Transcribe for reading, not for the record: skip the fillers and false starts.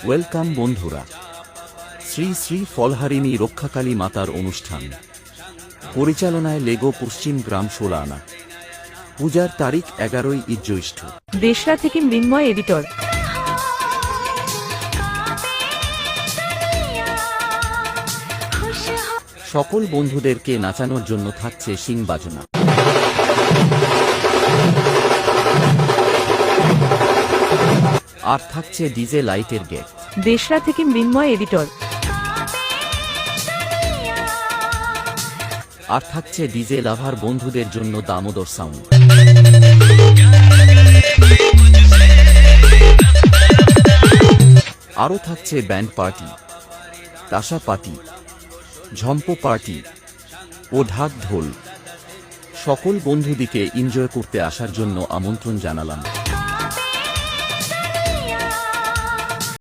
Welcome বন্ধুরা, শ্রী শ্রী ফলহারিণী রক্ষাকালী মাতার অনুষ্ঠান পরিচালনায় লেগো পশ্চিম গ্রাম 16 আনা। পূজার তারিখ 11ই জ্যৈষ্ঠ। দেশরা থেকে মৃন্ময় এডিটর। সকল বন্ধুদেরকে নাচানোর জন্য থাকছে শিং বাজনা। আর থাকছে ডিজে লাইটের গেট। দেশরা থেকে মৃন্ময় এডিটর। আর থাকছে ডিজে লাভার বন্ধুদের জন্য দামোদর সাউন্ড। আরও থাকছে ব্যান্ড পার্টি, তাসা পার্টি, ঝম্পো পার্টি ও ঢাক ঢোল। সকল বন্ধুদিকে এনজয় করতে আসার জন্য আমন্ত্রণ জানালাম।